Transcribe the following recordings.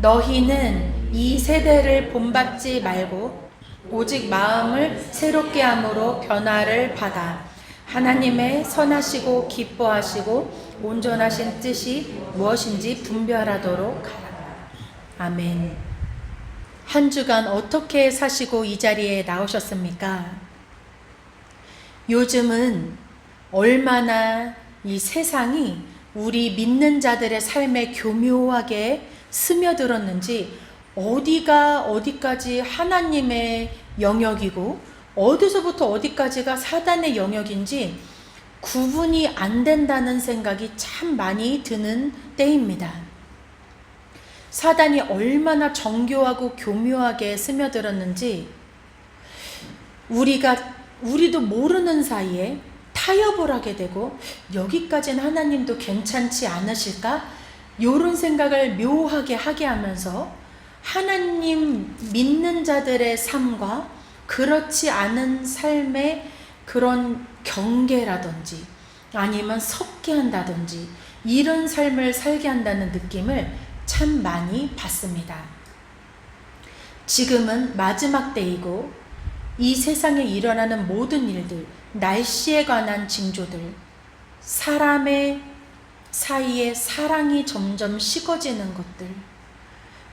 너희는 이 세대를 본받지 말고 오직 마음을 새롭게 함으로 변화를 받아 하나님의 선하시고 기뻐하시고 온전하신 뜻이 무엇인지 분별하도록 하라. 아멘. 한 주간 어떻게 사시고 이 자리에 나오셨습니까? 요즘은 얼마나 이 세상이 우리 믿는 자들의 삶에 교묘하게 스며들었는지, 어디가 어디까지 하나님의 영역이고 어디서부터 어디까지가 사단의 영역인지 구분이 안 된다는 생각이 참 많이 드는 때입니다. 사단이 얼마나 정교하고 교묘하게 스며들었는지 우리도 모르는 사이에 타협을 하게 되고, 여기까지는 하나님도 괜찮지 않으실까? 이런 생각을 묘하게 하게 하면서 하나님 믿는 자들의 삶과 그렇지 않은 삶의 그런 경계라든지 아니면 섞게 한다든지 이런 삶을 살게 한다는 느낌을 참 많이 받습니다. 지금은 마지막 때이고 이 세상에 일어나는 모든 일들, 날씨에 관한 징조들, 사람의 사이에 사랑이 점점 식어지는 것들,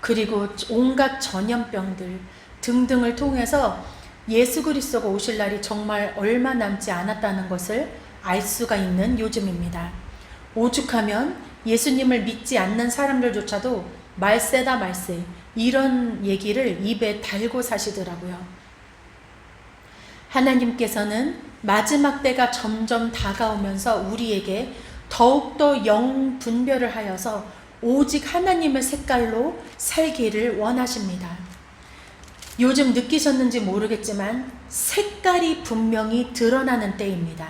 그리고 온갖 전염병들 등등을 통해서 예수 그리스도가 오실 날이 정말 얼마 남지 않았다는 것을 알 수가 있는 요즘입니다. 오죽하면 예수님을 믿지 않는 사람들조차도 말세다 말세 이런 얘기를 입에 달고 사시더라고요. 하나님께서는 마지막 때가 점점 다가오면서 우리에게 더욱더 영 분별을 하여서 오직 하나님의 색깔로 살기를 원하십니다. 요즘 느끼셨는지 모르겠지만 색깔이 분명히 드러나는 때입니다.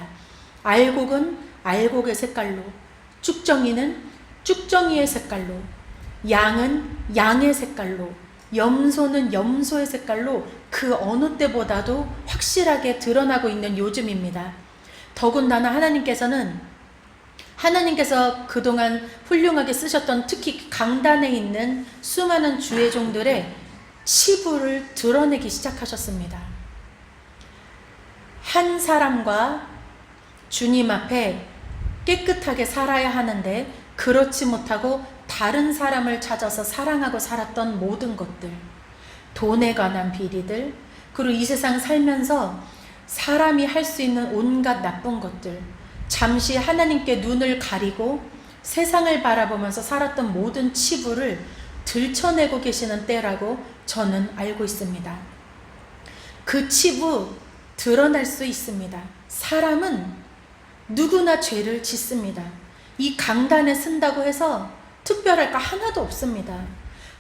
알곡은 알곡의 색깔로, 쭉정이는 쭉정이의 색깔로, 양은 양의 색깔로, 염소는 염소의 색깔로 그 어느 때보다도 확실하게 드러나고 있는 요즘입니다. 더군다나 하나님께서 그동안 훌륭하게 쓰셨던 특히 강단에 있는 수많은 주의 종들의 치부를 드러내기 시작하셨습니다. 한 사람과 주님 앞에 깨끗하게 살아야 하는데 그렇지 못하고 다른 사람을 찾아서 사랑하고 살았던 모든 것들, 돈에 관한 비리들, 그리고 이 세상 살면서 사람이 할 수 있는 온갖 나쁜 것들, 잠시 하나님께 눈을 가리고 세상을 바라보면서 살았던 모든 치부를 들춰내고 계시는 때라고 저는 알고 있습니다. 그 치부 드러날 수 있습니다. 사람은 누구나 죄를 짓습니다. 이 강단에 쓴다고 해서 특별할 거 하나도 없습니다.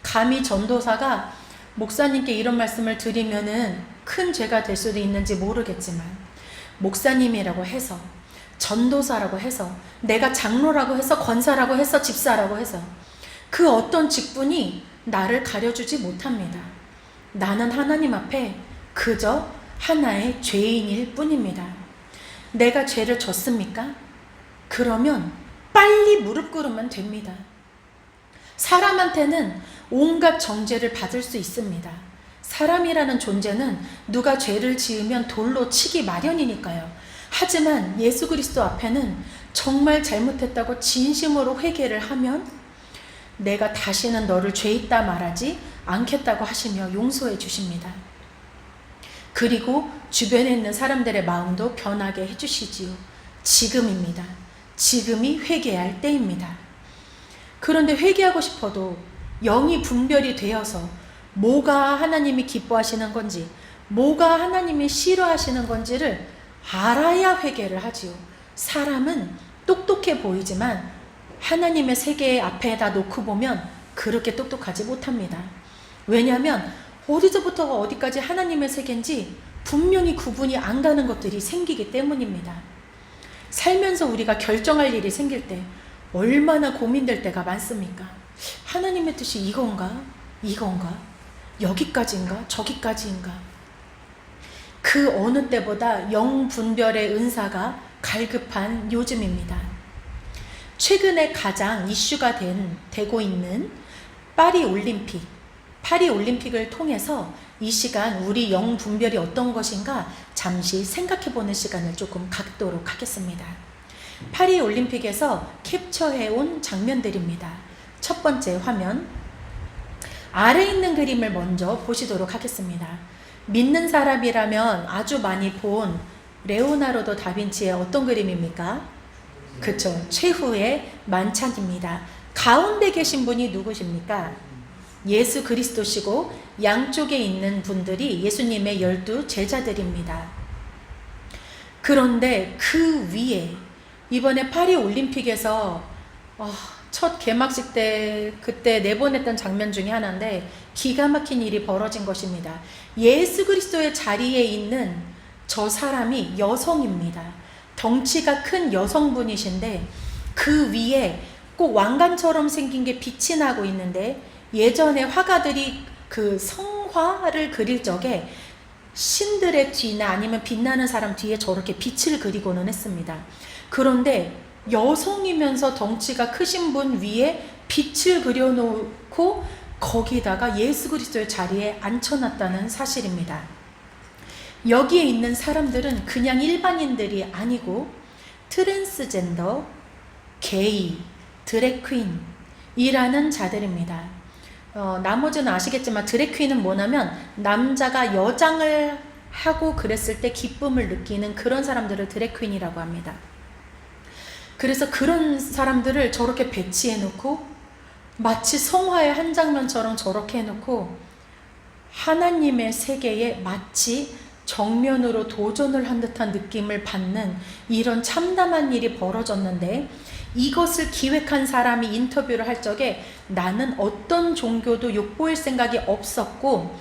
감히 전도사가 목사님께 이런 말씀을 드리면은 큰 죄가 될 수도 있는지 모르겠지만, 목사님이라고 해서, 전도사라고 해서, 내가 장로라고 해서, 권사라고 해서, 집사라고 해서 그 어떤 직분이 나를 가려주지 못합니다. 나는 하나님 앞에 그저 하나의 죄인일 뿐입니다. 내가 죄를 졌습니까? 그러면 빨리 무릎 꿇으면 됩니다. 사람한테는 온갖 정죄를 받을 수 있습니다. 사람이라는 존재는 누가 죄를 지으면 돌로 치기 마련이니까요. 하지만 예수 그리스도 앞에는 정말 잘못했다고 진심으로 회개를 하면 내가 다시는 너를 죄 있다 말하지 않겠다고 하시며 용서해 주십니다. 그리고 주변에 있는 사람들의 마음도 변하게 해주시지요. 지금입니다. 지금이 회개할 때입니다. 그런데 회개하고 싶어도 영이 분별이 되어서 뭐가 하나님이 기뻐하시는 건지, 뭐가 하나님이 싫어하시는 건지를 알아야 회개를 하지요. 사람은 똑똑해 보이지만 하나님의 세계 앞에다 놓고 보면 그렇게 똑똑하지 못합니다. 왜냐하면 어디서부터 어디까지 하나님의 세계인지 분명히 구분이 안 가는 것들이 생기기 때문입니다. 살면서 우리가 결정할 일이 생길 때 얼마나 고민될 때가 많습니까? 하나님의 뜻이 이건가? 이건가? 여기까지인가? 저기까지인가? 그 어느 때보다 영분별의 은사가 갈급한 요즘입니다. 최근에 가장 이슈가 되고 있는 파리 올림픽을 통해서 이 시간 우리 영 분별이 어떤 것인가 잠시 생각해 보는 시간을 조금 갖도록 하겠습니다. 파리 올림픽에서 캡처해 온 장면들입니다. 첫 번째 화면, 아래 있는 그림을 먼저 보시도록 하겠습니다. 믿는 사람이라면 아주 많이 본 레오나르도 다빈치의 어떤 그림입니까? 그쵸, 최후의 만찬입니다. 가운데 계신 분이 누구십니까? 예수 그리스도시고 양쪽에 있는 분들이 예수님의 12 제자들입니다. 그런데 그 위에 이번에 파리 올림픽에서 첫 개막식 때 그때 내보냈던 장면 중에 하나인데 기가 막힌 일이 벌어진 것입니다. 예수 그리스도의 자리에 있는 저 사람이 여성입니다. 덩치가 큰 여성분이신데 그 위에 꼭 왕관처럼 생긴 게 빛이 나고 있는데 예전에 화가들이 그 성화를 그릴 적에 신들의 뒤나 아니면 빛나는 사람 뒤에 저렇게 빛을 그리고는 했습니다. 그런데 여성이면서 덩치가 크신 분 위에 빛을 그려놓고 거기다가 예수 그리스도의 자리에 앉혀놨다는 사실입니다. 여기에 있는 사람들은 그냥 일반인들이 아니고 트랜스젠더, 게이, 드래퀸이라는 자들입니다. 나머지는 아시겠지만 드래퀸은 뭐냐면 남자가 여장을 하고 그랬을 때 기쁨을 느끼는 그런 사람들을 드래퀸이라고 합니다. 그래서 그런 사람들을 저렇게 배치해 놓고 마치 성화의 한 장면처럼 저렇게 해놓고 하나님의 세계에 마치 정면으로 도전을 한 듯한 느낌을 받는 이런 참담한 일이 벌어졌는데, 이것을 기획한 사람이 인터뷰를 할 적에 나는 어떤 종교도 욕보일 생각이 없었고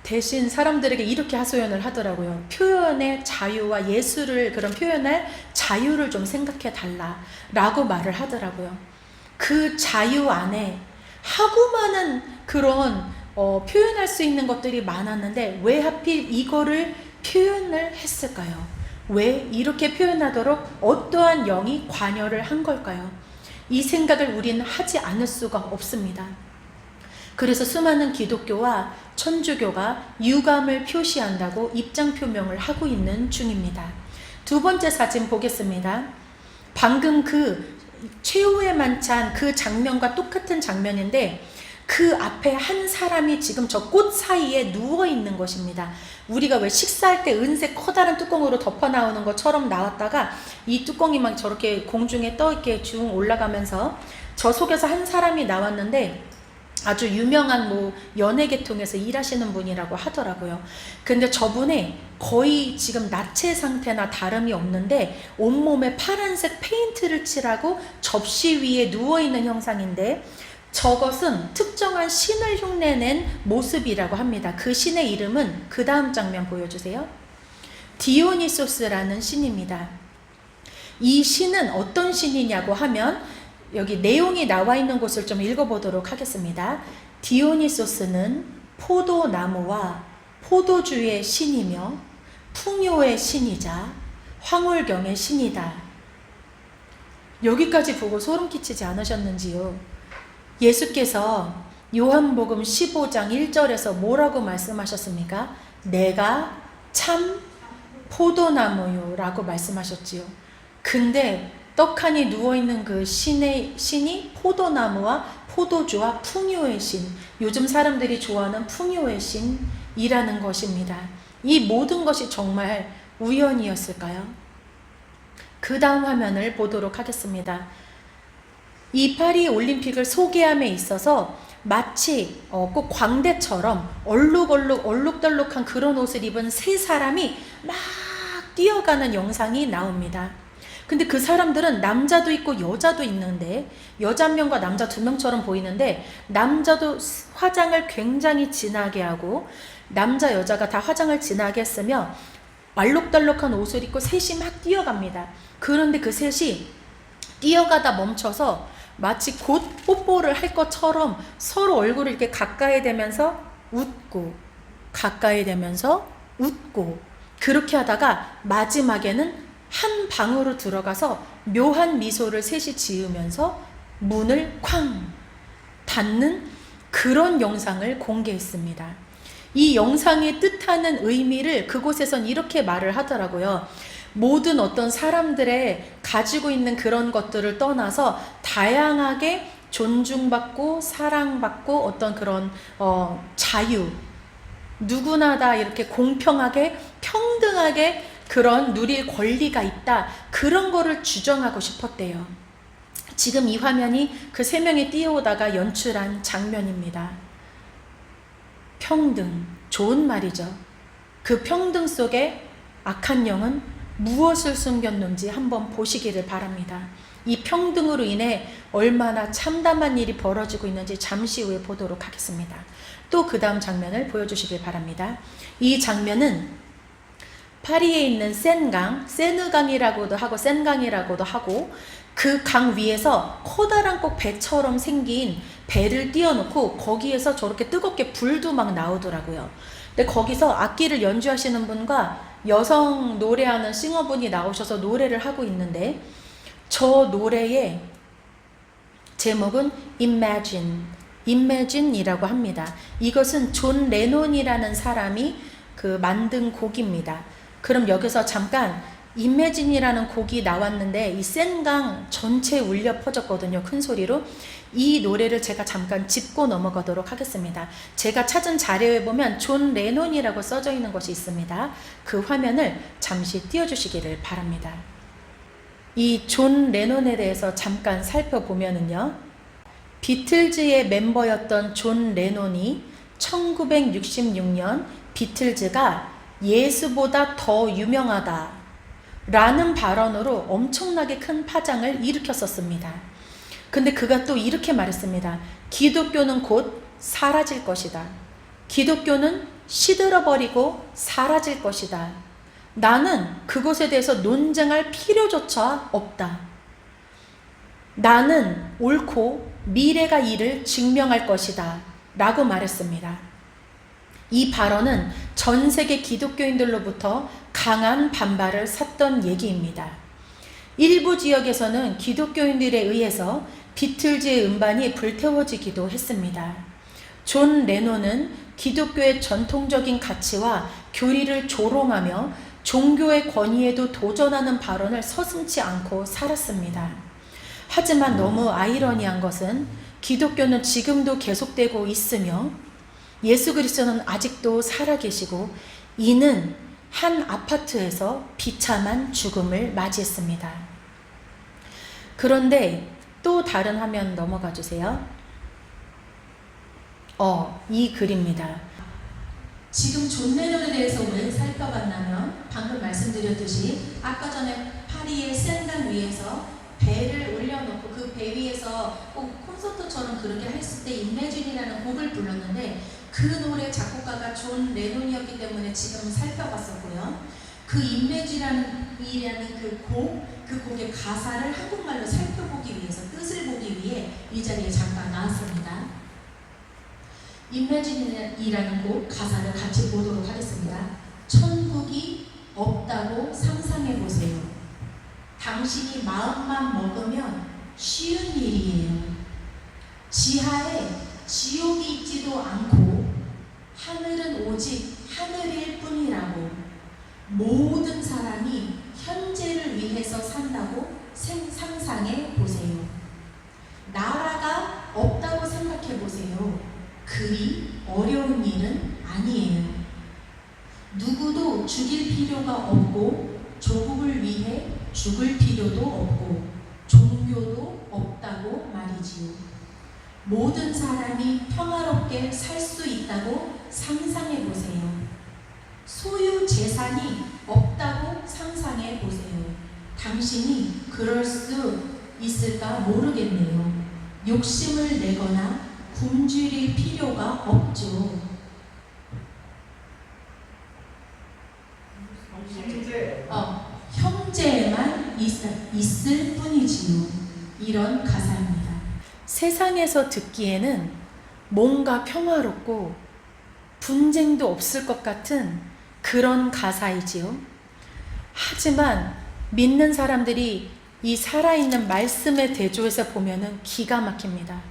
대신 사람들에게 이렇게 하소연을 하더라고요. 표현의 자유와 예술을 그런 표현할 자유를 좀 생각해 달라 라고 말을 하더라고요. 그 자유 안에 하고 많은 그런 표현할 수 있는 것들이 많았는데 왜 하필 이거를 표현을 했을까요? 왜 이렇게 표현하도록 어떠한 영이 관여를 한 걸까요? 이 생각을 우리는 하지 않을 수가 없습니다. 그래서 수많은 기독교와 천주교가 유감을 표시한다고 입장 표명을 하고 있는 중입니다. 두 번째 사진 보겠습니다. 방금 그 최후의 만찬 그 장면과 똑같은 장면인데 그 앞에 한 사람이 지금 저 꽃 사이에 누워 있는 것입니다. 우리가 왜 식사할 때 은색 커다란 뚜껑으로 덮어 나오는 것처럼 나왔다가 이 뚜껑이 막 저렇게 공중에 떠 있게 쭉 올라가면서 저 속에서 한 사람이 나왔는데 아주 유명한 연예 계통에서 일하시는 분이라고 하더라고요. 근데 저분이 거의 지금 나체 상태나 다름이 없는데 온몸에 파란색 페인트를 칠하고 접시 위에 누워있는 형상인데 저것은 특정한 신을 흉내낸 모습이라고 합니다. 그 신의 이름은 그 다음 장면 보여주세요. 디오니소스라는 신입니다. 이 신은 어떤 신이냐고 하면 여기 내용이 나와 있는 곳을 좀 읽어보도록 하겠습니다. 디오니소스는 포도나무와 포도주의 신이며 풍요의 신이자 황홀경의 신이다. 여기까지 보고 소름 끼치지 않으셨는지요? 예수께서 요한복음 15장 1절에서 뭐라고 말씀하셨습니까? 내가 참 포도나무요 라고 말씀하셨지요. 근데 떡하니 누워있는 그 신이 포도나무와 포도주와 풍요의 신, 요즘 사람들이 좋아하는 풍요의 신이라는 것입니다. 이 모든 것이 정말 우연이었을까요? 그 다음 화면을 보도록 하겠습니다. 이 파리 올림픽을 소개함에 있어서 마치 꼭 광대처럼 얼룩덜룩한 그런 옷을 입은 세 사람이 막 뛰어가는 영상이 나옵니다. 근데 그 사람들은 남자도 있고 여자도 있는데 여자 1명과 남자 2명처럼 보이는데 남자도 화장을 굉장히 진하게 하고 남자 여자가 다 화장을 진하게 했으며 알록달록한 옷을 입고 셋이 막 뛰어갑니다. 그런데 그 셋이 뛰어가다 멈춰서 마치 곧 뽀뽀를 할 것처럼 서로 얼굴을 이렇게 가까이 대면서 웃고 가까이 대면서 웃고 그렇게 하다가 마지막에는 한 방으로 들어가서 묘한 미소를 셋이 지으면서 문을 쾅 닫는 그런 영상을 공개했습니다. 이 영상이 뜻하는 의미를 그곳에선 이렇게 말을 하더라고요. 모든 어떤 사람들의 가지고 있는 그런 것들을 떠나서 다양하게 존중받고 사랑받고 어떤 그런 자유, 누구나 다 이렇게 공평하게 평등하게 그런 누릴 권리가 있다, 그런 거를 주장하고 싶었대요. 지금 이 화면이 그 세 명이 뛰어오다가 연출한 장면입니다. 평등, 좋은 말이죠. 그 평등 속에 악한 영은 무엇을 숨겼는지 한번 보시기를 바랍니다. 이 평등으로 인해 얼마나 참담한 일이 벌어지고 있는지 잠시 후에 보도록 하겠습니다. 또 그 다음 장면을 보여주시길 바랍니다. 이 장면은 파리에 있는 센강, 세느강이라고도 하고 센강이라고도 하고, 그 강 위에서 커다란 꼭 배처럼 생긴 배를 띄워놓고 거기에서 저렇게 뜨겁게 불도 막 나오더라고요. 근데 거기서 악기를 연주하시는 분과 여성 노래하는 싱어분이 나오셔서 노래를 하고 있는데, 저 노래의 제목은 Imagine이라고 합니다. 이것은 존 레논이라는 사람이 만든 곡입니다. 그럼 여기서 잠깐 Imagine이라는 곡이 나왔는데 이 센강 전체에 울려 퍼졌거든요, 큰 소리로. 이 노래를 제가 잠깐 짚고 넘어가도록 하겠습니다. 제가 찾은 자료에 보면 존 레논이라고 써져 있는 것이 있습니다. 그 화면을 잠시 띄워주시기를 바랍니다. 이 존 레논에 대해서 잠깐 살펴보면은요, 비틀즈의 멤버였던 존 레논이 1966년 비틀즈가 예수보다 더 유명하다 라는 발언으로 엄청나게 큰 파장을 일으켰었습니다. 근데 그가 또 이렇게 말했습니다. 기독교는 곧 사라질 것이다. 기독교는 시들어버리고 사라질 것이다. 나는 그것에 대해서 논쟁할 필요조차 없다. 나는 옳고 미래가 이를 증명할 것이다 라고 말했습니다. 이 발언은 전 세계 기독교인들로부터 강한 반발을 샀던 얘기입니다. 일부 지역에서는 기독교인들에 의해서 비틀즈의 음반이 불태워지기도 했습니다. 존 레논은 기독교의 전통적인 가치와 교리를 조롱하며 종교의 권위에도 도전하는 발언을 서슴지 않고 살았습니다. 하지만 너무 아이러니한 것은 기독교는 지금도 계속되고 있으며 예수 그리스도는 아직도 살아계시고, 이는 한 아파트에서 비참한 죽음을 맞이했습니다. 그런데 또 다른 화면 넘어가 주세요. 이 글입니다. 지금 존 레논에 대해서 왜 살펴봤냐면, 방금 말씀드렸듯이 아까 전에 파리의 센강 위에서 배를 올려놓고 그 배 위에서 꼭 콘서트처럼 그렇게 했을 때 Imagine이라는 곡을 불렀는데, 그 노래 작곡가가 존 레논이었기 때문에 지금 살펴봤었고요. 그 Imagine이라는 그 곡의 가사를 한국말로 살펴보기 위해서, 뜻을 보기 위해 이 자리에 잠깐 나왔습니다. Imagine이라는 곡 가사를 같이 보도록 하겠습니다. 천국이 없다고 상상해 보세요. 당신이 마음만 먹으면 쉬운 일이에요. 지하에 지옥이 있지도 않고 하늘은 오직 하늘일 뿐이라고. 모든 사람이 현재를 위해서 산다고 상상해 보세요. 나라가 없다고 생각해 보세요. 그리 어려운 일은 아니에요. 누구도 죽일 필요가 없고 조국을 위해 죽을 필요도 없고 종교도 없다고 말이지요. 모든 사람이 평화롭게 살 수 있다고 상상해 보세요. 소유 재산이 없다고 상상해 보세요. 당신이 그럴 수 있을까 모르겠네요. 욕심을 내거나 굶주릴 필요가 없죠. 형제에만 있을 뿐이지요. 이런 가사입니다. 세상에서 듣기에는 뭔가 평화롭고 분쟁도 없을 것 같은 그런 가사이지요. 하지만 믿는 사람들이 이 살아있는 말씀의 대조에서 보면은 기가 막힙니다.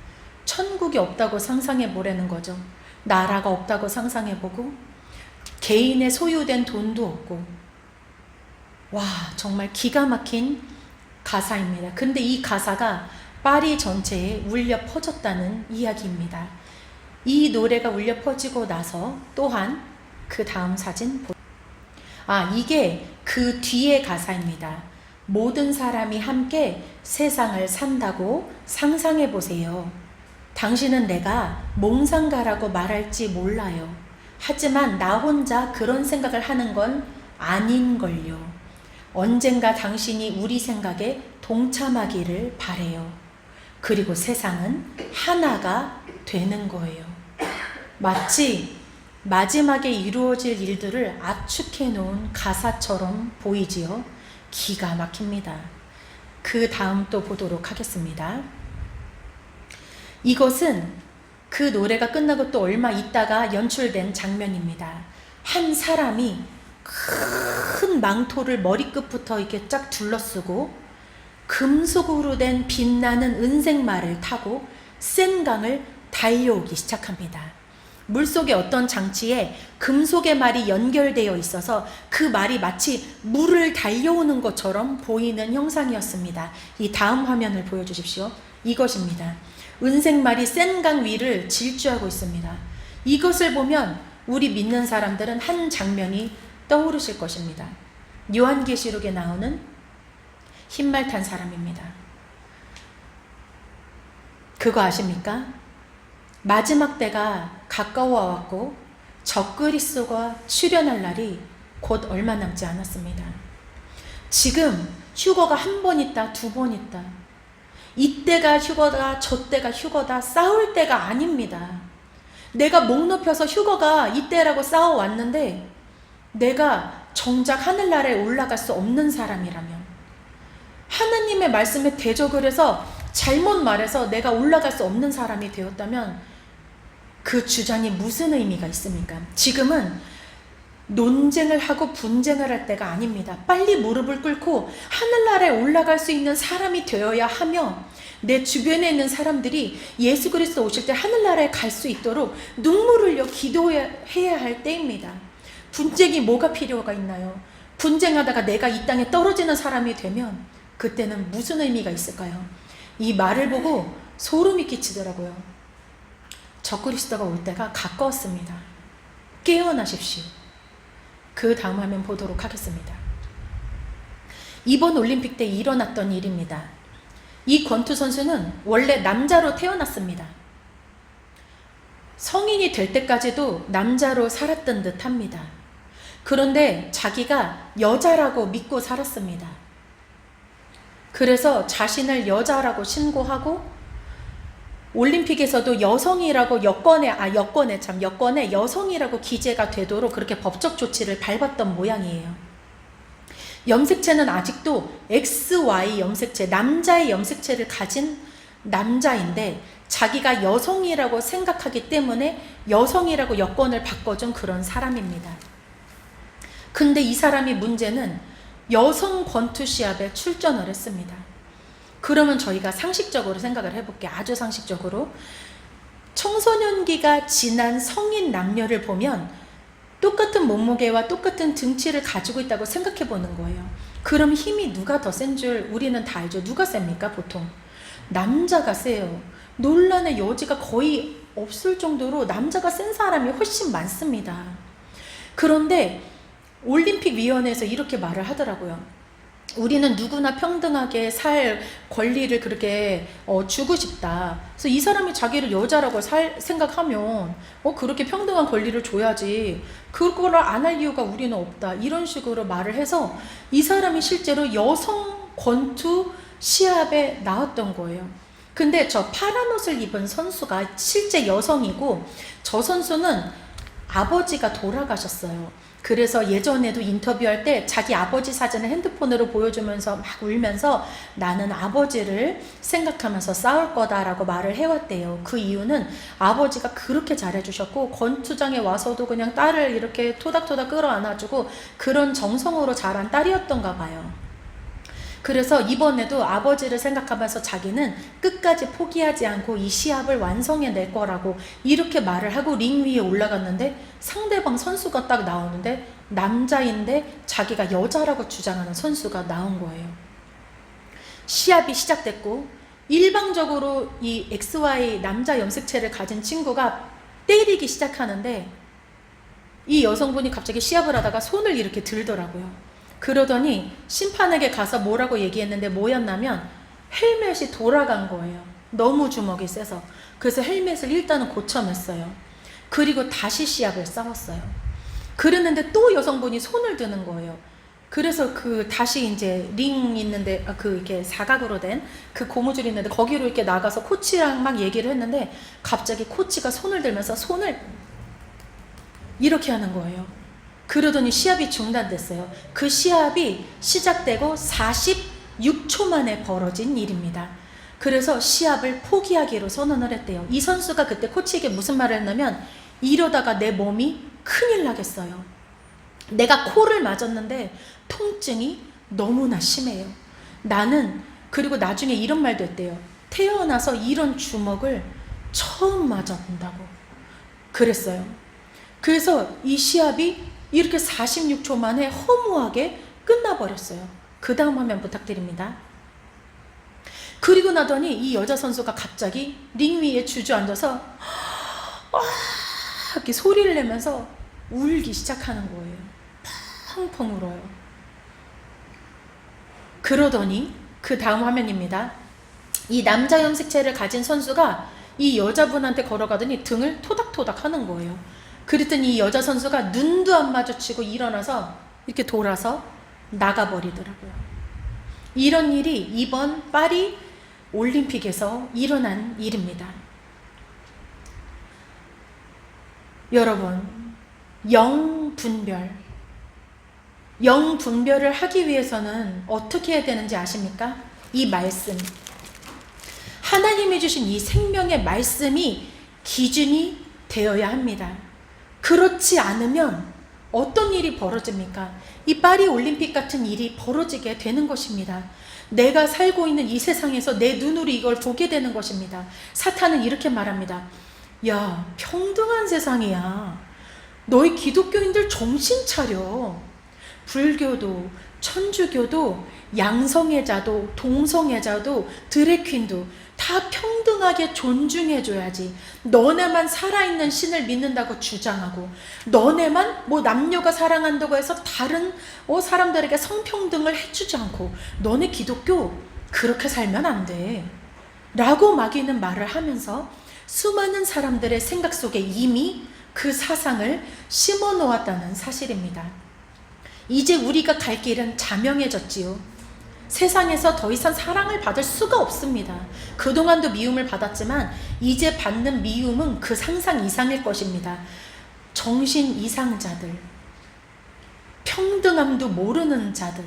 천국이 없다고 상상해 보라는 거죠. 나라가 없다고 상상해 보고, 개인의 소유된 돈도 없고, 와, 정말 기가 막힌 가사입니다. 근데 이 가사가 파리 전체에 울려 퍼졌다는 이야기입니다. 이 노래가 울려 퍼지고 나서 또한 그 다음 사진, 이게 그 뒤의 가사입니다. 모든 사람이 함께 세상을 산다고 상상해 보세요. 당신은 내가 몽상가라고 말할지 몰라요. 하지만 나 혼자 그런 생각을 하는 건 아닌걸요. 언젠가 당신이 우리 생각에 동참하기를 바래요. 그리고 세상은 하나가 되는 거예요. 마치 마지막에 이루어질 일들을 압축해 놓은 가사처럼 보이지요. 기가 막힙니다. 그 다음 또 보도록 하겠습니다. 이것은 그 노래가 끝나고 또 얼마 있다가 연출된 장면입니다. 한 사람이 큰 망토를 머리끝부터 이렇게 쫙 둘러쓰고 금속으로 된 빛나는 은색 말을 타고 센 강을 달려오기 시작합니다. 물속의 어떤 장치에 금속의 말이 연결되어 있어서 그 말이 마치 물을 달려오는 것처럼 보이는 형상이었습니다. 이 다음 화면을 보여주십시오. 이것입니다. 은색 말이 센 강 위를 질주하고 있습니다. 이것을 보면 우리 믿는 사람들은 한 장면이 떠오르실 것입니다. 요한계시록에 나오는 흰말 탄 사람입니다. 그거 아십니까? 마지막 때가 가까워 왔고 적그리스도가 출현할 날이 곧 얼마 남지 않았습니다. 지금 휴거가 한 번 있다, 두 번 있다. 이때가 휴거다, 저때가 휴거다, 싸울 때가 아닙니다. 내가 목 높여서 휴거가 이때라고 싸워왔는데 내가 정작 하늘나라에 올라갈 수 없는 사람이라면, 하나님의 말씀에 대적을 해서 잘못 말해서 내가 올라갈 수 없는 사람이 되었다면 그 주장이 무슨 의미가 있습니까? 지금은 논쟁을 하고 분쟁을 할 때가 아닙니다. 빨리 무릎을 꿇고 하늘나라에 올라갈 수 있는 사람이 되어야 하며, 내 주변에 있는 사람들이 예수 그리스도 오실 때 하늘나라에 갈 수 있도록 눈물을 흘려 기도해야 할 때입니다. 분쟁이 뭐가 필요가 있나요? 분쟁하다가 내가 이 땅에 떨어지는 사람이 되면 그때는 무슨 의미가 있을까요? 이 말을 보고 소름이 끼치더라고요. 적그리스도가 올 때가 가까웠습니다. 깨어나십시오. 그 다음 화면 보도록 하겠습니다. 이번 올림픽 때 일어났던 일입니다. 이 권투 선수는 원래 남자로 태어났습니다. 성인이 될 때까지도 남자로 살았던 듯 합니다. 그런데 자기가 여자라고 믿고 살았습니다. 그래서 자신을 여자라고 신고하고 올림픽에서도 여성이라고 여권에 여성이라고 기재가 되도록 그렇게 법적 조치를 밟았던 모양이에요. 염색체는 아직도 XY 염색체, 남자의 염색체를 가진 남자인데 자기가 여성이라고 생각하기 때문에 여성이라고 여권을 바꿔준 그런 사람입니다. 근데 이 사람이 문제는 여성 권투 시합에 출전을 했습니다. 그러면 저희가 상식적으로 생각을 해볼게요. 아주 상식적으로. 청소년기가 지난 성인 남녀를 보면 똑같은 몸무게와 똑같은 등치를 가지고 있다고 생각해 보는 거예요. 그럼 힘이 누가 더 센 줄 우리는 다 알죠. 누가 셉니까? 보통 남자가 세요. 논란의 여지가 거의 없을 정도로 남자가 센 사람이 훨씬 많습니다. 그런데 올림픽위원회에서 이렇게 말을 하더라고요. 우리는 누구나 평등하게 살 권리를 그렇게 주고 싶다. 그래서 이 사람이 자기를 여자라고 생각하면 그렇게 평등한 권리를 줘야지. 그거를 안 할 이유가 우리는 없다. 이런 식으로 말을 해서 이 사람이 실제로 여성 권투 시합에 나왔던 거예요. 근데 저 파란 옷을 입은 선수가 실제 여성이고, 저 선수는 아버지가 돌아가셨어요. 그래서 예전에도 인터뷰할 때 자기 아버지 사진을 핸드폰으로 보여주면서 막 울면서 나는 아버지를 생각하면서 싸울 거다라고 말을 해왔대요. 그 이유는 아버지가 그렇게 잘해주셨고 권투장에 와서도 그냥 딸을 이렇게 토닥토닥 끌어안아주고 그런 정성으로 자란 딸이었던가 봐요. 그래서 이번에도 아버지를 생각하면서 자기는 끝까지 포기하지 않고 이 시합을 완성해낼 거라고 이렇게 말을 하고 링 위에 올라갔는데, 상대방 선수가 딱 나오는데 남자인데 자기가 여자라고 주장하는 선수가 나온 거예요. 시합이 시작됐고 일방적으로 이 XY 남자 염색체를 가진 친구가 때리기 시작하는데, 이 여성분이 갑자기 시합을 하다가 손을 이렇게 들더라고요. 그러더니 심판에게 가서 뭐라고 얘기했는데 뭐였냐면 헬멧이 돌아간 거예요. 너무 주먹이 세서. 그래서 헬멧을 일단은 고쳐냈어요. 그리고 다시 시합을 싸웠어요. 그랬는데 또 여성분이 손을 드는 거예요. 그래서 다시 이제 링 있는데, 이렇게 사각으로 된 그 고무줄 있는데 거기로 이렇게 나가서 코치랑 막 얘기를 했는데, 갑자기 코치가 손을 들면서 손을 이렇게 하는 거예요. 그러더니 시합이 중단됐어요. 그 시합이 시작되고 46초 만에 벌어진 일입니다. 그래서 시합을 포기하기로 선언을 했대요. 이 선수가 그때 코치에게 무슨 말을 했냐면, 이러다가 내 몸이 큰일 나겠어요. 내가 코를 맞았는데 통증이 너무나 심해요. 그리고 나중에 이런 말도 했대요. 태어나서 이런 주먹을 처음 맞아본다고 그랬어요. 그래서 이 시합이 이렇게 46초 만에 허무하게 끝나버렸어요. 그 다음 화면 부탁드립니다. 그리고 나더니 이 여자 선수가 갑자기 링 위에 주저앉아서 이렇게 소리를 내면서 울기 시작하는 거예요. 펑펑 울어요. 그러더니 그 다음 화면입니다. 이 남자 염색체를 가진 선수가 이 여자분한테 걸어가더니 등을 토닥토닥 하는 거예요. 그랬더니 이 여자 선수가 눈도 안 마주치고 일어나서 이렇게 돌아서 나가버리더라고요. 이런 일이 이번 파리 올림픽에서 일어난 일입니다. 여러분, 영분별을 하기 위해서는 어떻게 해야 되는지 아십니까? 이 말씀, 하나님이 주신 이 생명의 말씀이 기준이 되어야 합니다. 그렇지 않으면 어떤 일이 벌어집니까? 이 파리 올림픽 같은 일이 벌어지게 되는 것입니다. 내가 살고 있는 이 세상에서 내 눈으로 이걸 보게 되는 것입니다. 사탄은 이렇게 말합니다. 야, 평등한 세상이야. 너희 기독교인들 정신 차려. 불교도, 천주교도, 양성애자도, 동성애자도, 드래퀸도 다 평등하게 존중해줘야지. 너네만 살아있는 신을 믿는다고 주장하고, 너네만 남녀가 사랑한다고 해서 다른 사람들에게 성평등을 해주지 않고, 너네 기독교 그렇게 살면 안 돼 라고 막이는 말을 하면서 수많은 사람들의 생각 속에 이미 그 사상을 심어 놓았다는 사실입니다. 이제 우리가 갈 길은 자명해졌지요. 세상에서 더 이상 사랑을 받을 수가 없습니다. 그동안도 미움을 받았지만 이제 받는 미움은 그 상상 이상일 것입니다. 정신 이상자들, 평등함도 모르는 자들,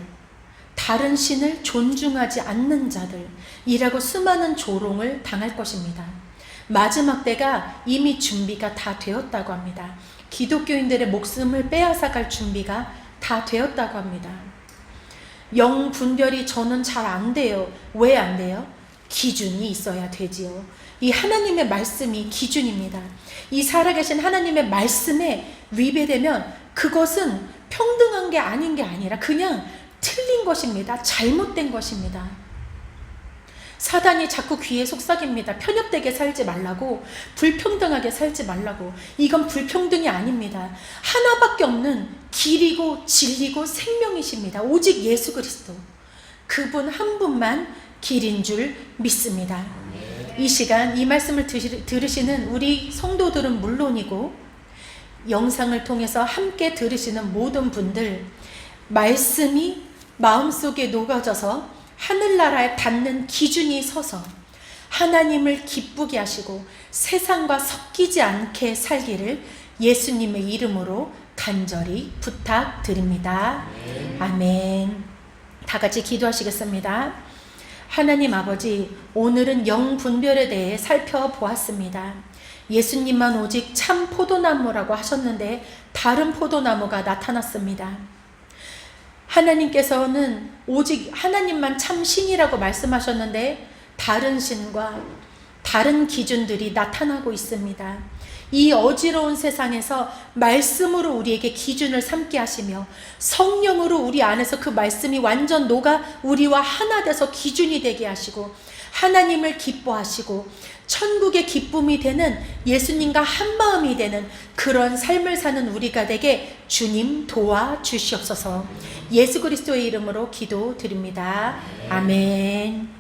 다른 신을 존중하지 않는 자들이라고 수많은 조롱을 당할 것입니다. 마지막 때가 이미 준비가 다 되었다고 합니다. 기독교인들의 목숨을 빼앗아갈 준비가 다 되었다고 합니다. 영분별이 저는 잘 안 돼요. 왜 안 돼요? 기준이 있어야 되지요. 이 하나님의 말씀이 기준입니다. 이 살아계신 하나님의 말씀에 위배되면 그것은 평등한 게 아닌 게 아니라 그냥 틀린 것입니다. 잘못된 것입니다. 사단이 자꾸 귀에 속삭입니다. 편협되게 살지 말라고, 불평등하게 살지 말라고. 이건 불평등이 아닙니다. 하나밖에 없는 길이고 진리고 생명이십니다. 오직 예수 그리스도, 그분 한 분만 길인 줄 믿습니다. 이 시간 이 말씀을 들으시는 우리 성도들은 물론이고 영상을 통해서 함께 들으시는 모든 분들, 말씀이 마음속에 녹아져서 하늘나라에 닿는 기준이 서서 하나님을 기쁘게 하시고 세상과 섞이지 않게 살기를 예수님의 이름으로 간절히 부탁드립니다. 아멘. 다 같이 기도하시겠습니다. 하나님 아버지, 오늘은 영분별에 대해 살펴보았습니다. 예수님만 오직 참 포도나무라고 하셨는데 다른 포도나무가 나타났습니다. 하나님께서는 오직 하나님만 참 신이라고 말씀하셨는데 다른 신과 다른 기준들이 나타나고 있습니다. 이 어지러운 세상에서 말씀으로 우리에게 기준을 삼게 하시며 성령으로 우리 안에서 그 말씀이 완전 녹아 우리와 하나 돼서 기준이 되게 하시고 하나님을 기뻐하시고 천국의 기쁨이 되는 예수님과 한마음이 되는 그런 삶을 사는 우리가 되게 주님 도와주시옵소서. 예수 그리스도의 이름으로 기도드립니다. 아멘.